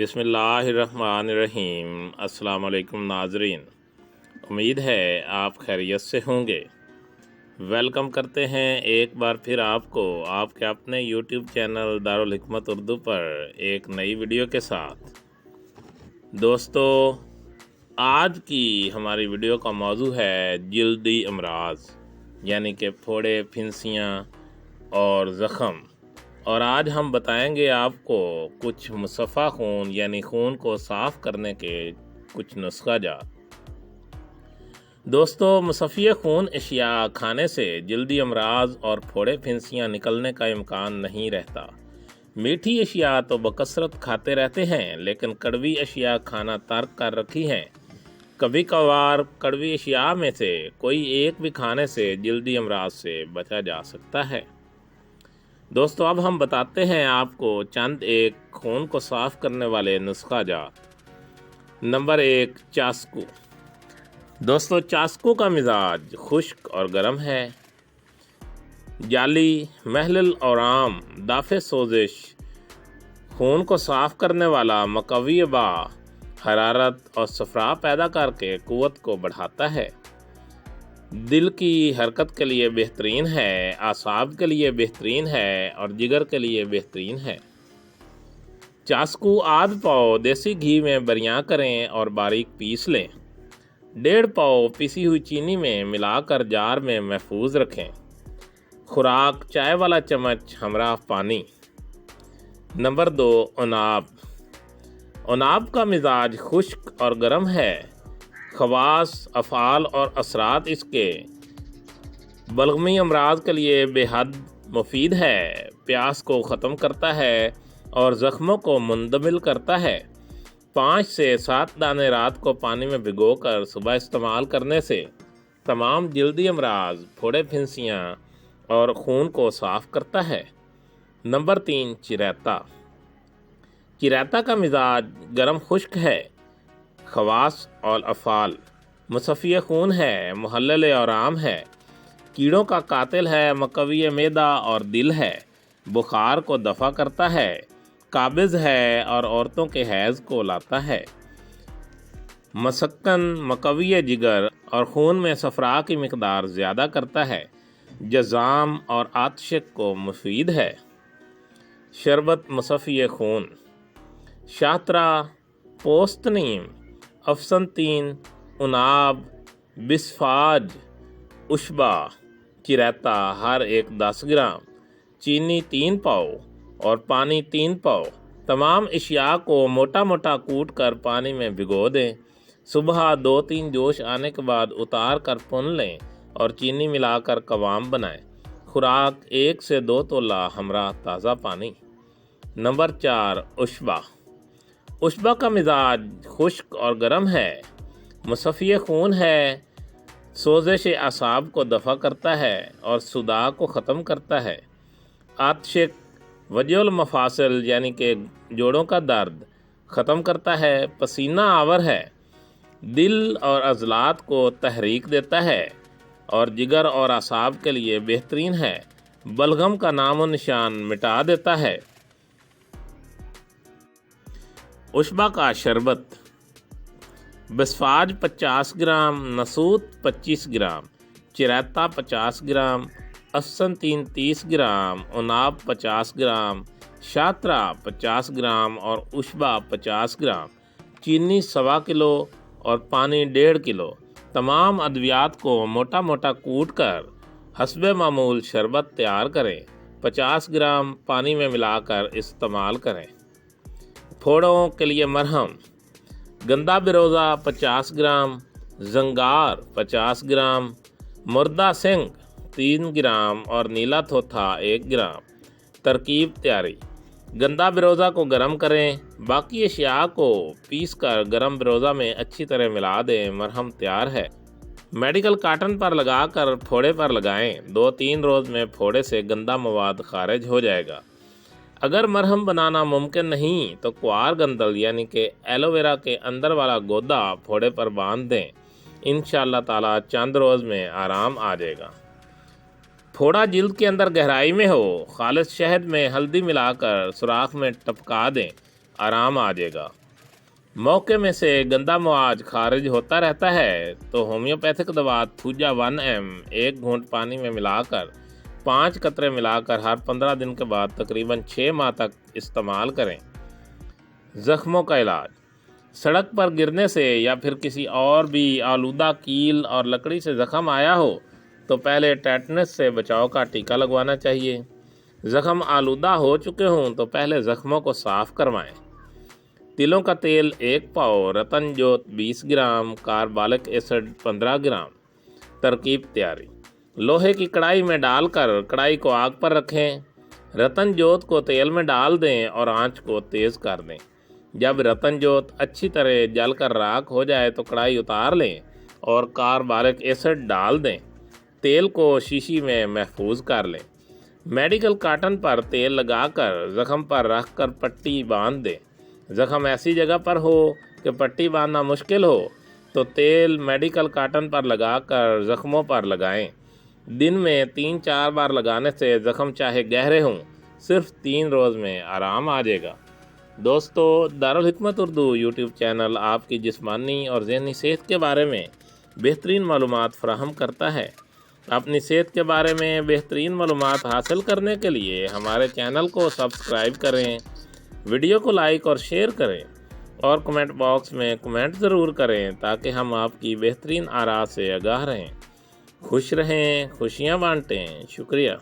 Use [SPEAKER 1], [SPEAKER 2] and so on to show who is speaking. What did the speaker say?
[SPEAKER 1] बिस्मिल्लाहिर्रहमानिर्रहीम। अस्सलाम वालेकुम नाज़रीन, उम्मीद है आप खैरियत से होंगे। वेलकम करते हैं एक बार फिर आपको आपके अपने यूट्यूब चैनल दारुल हिकमत उर्दू पर एक नई वीडियो के साथ। दोस्तों, आज की हमारी वीडियो का मौजू है जल्दी अमराज, यानी कि फोड़े, फिंसियाँ और ज़ख़म। और आज हम बताएंगे आपको कुछ मुसफ़ा खून यानी खून को साफ़ करने के कुछ नुस्ख़ा जात। दोस्तों, मुसफ़ी खून अशिया खाने से जल्दी अमराज और फोड़े फिंसियाँ निकलने का इम्कान नहीं रहता। मीठी अशिया तो बकसरत खाते रहते हैं, लेकिन कड़वी अशिया खाना तर्क कर रखी हैं। कभी कभार कड़वी अशिया में से कोई एक भी खाने से जल्दी अमराज से बचा जा सकता है। दोस्तों, अब हम बताते हैं आपको चंद एक खून को साफ़ करने वाले नुस्ख़ा जात। नंबर 1, चास्कू। दोस्तों, चास्कू का मिजाज खुश्क और गर्म है। जाली, महलल और आम, दाफ़े सोजिश, खून को साफ़ करने वाला मकवी बा, हरारत और सफरा पैदा करके क़ुव्वत को बढ़ाता है। दिल की हरकत के लिए बेहतरीन है, आसाब के लिए बेहतरीन है और जिगर के लिए बेहतरीन है। चास्कू आध पाव देसी घी में बरियां करें और बारीक पीस लें। 1.5 पाव पिसी हुई चीनी में मिलाकर जार में महफूज रखें। खुराक चाय वाला चम्मच हमरा पानी। नंबर 2, उनाब। उनाब का मिजाज खुश्क और गर्म है। खवास, अफ़ाल और असरात इसके बलगमी अमराज के लिए बेहद मुफीद है। प्यास को ख़त्म करता है और ज़ख्मों को मुंदमिल करता है। 5 से 7 दाने रात को पानी में भिगोकर सुबह इस्तेमाल करने से तमाम जल्दी अमराज, फोड़े फिंसियाँ और खून को साफ़ करता है। नंबर 3, चिरैता। चिरैता का मिजाज गर्म खुश्क है। खवास और अफ़ाल, मुसफ़ी खून है, मुहल्लल और आम है। कीड़ों का कातिल है, मकवी मैदा और दिल है। बुखार को दफ़ा करता है, काबिज़ है और औरतों के हैज़ को लाता है। मसक्कन, मकवी जिगर और खून में सफरा की मिकदार ज़्यादा करता है। जज़ाम और आतशक को मुफीद है। शरबत मुसफ़ी खून। शात्रा, पोस्तनीम, अफसनतीन, उनाब, बिस्फाज, उशबा, चिरैता हर एक 10 ग्राम, चीनी 3 पाव और पानी 3 पाव। तमाम अशिया को मोटा मोटा कूट कर पानी में भिगो दें। सुबह 2-3 जोश आने के बाद उतार कर भून लें और चीनी मिलाकर कवाम बनाएं। खुराक 1 से 2 तोला हमरा ताज़ा पानी। नंबर 4, उशबा। उशबा का मिजाज खुश्क और गर्म है। मुसफ़ी खून है, सोजिश आसाब को दफ़ा करता है और सुदा को ख़त्म करता है। आतशिक, वजल मफासिल यानी कि जोड़ों का दर्द ख़त्म करता है। पसीना आवर है। दिल और अज़लात को तहरीक देता है और जिगर और आसाब के लिए बेहतरीन है। बलगम का नामो निशान मिटा देता है। उशबा का शरबत। बिस्फाज 50 ग्राम, नसूत 25 ग्राम, चिरैता 50 ग्राम, अफसनतीन 30 ग्राम, उनाब 50 ग्राम, शात्रा 50 ग्राम और उशबा 50 ग्राम, चीनी 1.25 किलो और पानी 1.5 किलो। तमाम अद्वियात को मोटा मोटा कूट कर हस्बे मामूल शरबत तैयार करें। 50 ग्राम पानी में मिलाकर इस्तेमाल करें। फोड़ों के लिए मरहम। गंदा बिरोज़ा 50 ग्राम, जंगार 50 ग्राम, मुर्दा सिंग 3 ग्राम और नीला थोथा 1 ग्राम। तरकीब तैयारी। गंदा बिरोज़ा को गर्म करें, बाकी अशिया को पीस कर गर्म बिरोज़ा में अच्छी तरह मिला दें। मरहम तैयार है। मेडिकल काटन पर लगाकर फोड़े पर लगाएं। 2-3 रोज़ में फोड़े से गंदा मवाद खारिज हो जाएगा। अगर मरहम बनाना मुमकिन नहीं तो क्वार गंदल यानी कि एलोवेरा के अंदर वाला गोदा फोड़े पर बांध दें। इंशाअल्लाह ताला चंद रोज़ में आराम आ जाएगा। फोड़ा जिल्द के अंदर गहराई में हो, खालिस शहद में हल्दी मिलाकर सुराख में टपका दें। آرام آ جائے گا۔ موقع میں سے گندا مواد خارج ہوتا رہتا ہے تو ہومیوپیتھک دوا تھوجا 1 ml 1 گھونٹ پانی میں ملا کر 5 قطرے ملا کر ہر 15 دن کے بعد تقریباً 6 ماہ تک استعمال کریں۔ زخموں کا علاج: سڑک پر گرنے سے یا پھر کسی اور بھی آلودہ کیل اور لکڑی سے زخم آیا ہو تو پہلے ٹیٹنس سے بچاؤ کا ٹیکہ لگوانا چاہیے۔ زخم آلودہ ہو چکے ہوں تو پہلے زخموں کو صاف کروائیں۔ تلوں کا تیل 1 پاؤ، رتن جوت 20 گرام، کاربالک ایسڈ 15 گرام۔ ترکیب تیاری: لوہے کی کڑھائی میں ڈال کر کڑھائی کو آگ پر رکھیں۔ رتن جوت کو تیل میں ڈال دیں اور آنچ کو تیز کر دیں۔ جب رتن جوت اچھی طرح جل کر راکھ ہو جائے تو کڑھائی اتار لیں اور کاربالک ایسڈ ڈال دیں۔ تیل کو شیشی میں محفوظ کر لیں۔ میڈیکل کاٹن پر تیل لگا کر زخم پر رکھ کر پٹی باندھ دیں۔ زخم ایسی جگہ پر ہو کہ پٹی باندھنا مشکل ہو تو تیل میڈیکل کاٹن پر لگا کر زخموں پر لگائیں۔ دن میں 3-4 بار لگانے سے زخم چاہے گہرے ہوں صرف 3 روز میں آرام آ جائے گا۔ دوستو، دارالحکمت اردو یوٹیوب چینل آپ کی جسمانی اور ذہنی صحت کے بارے میں بہترین معلومات فراہم کرتا ہے۔ اپنی صحت کے بارے میں بہترین معلومات حاصل کرنے کے لیے ہمارے چینل کو سبسکرائب کریں، ویڈیو کو لائک اور شیئر کریں اور کمنٹ باکس میں کمنٹ ضرور کریں تاکہ ہم آپ کی بہترین آراء سے آگاہ رہیں۔ خوش رہیں، خوشیاں بانٹیں۔ شکریہ۔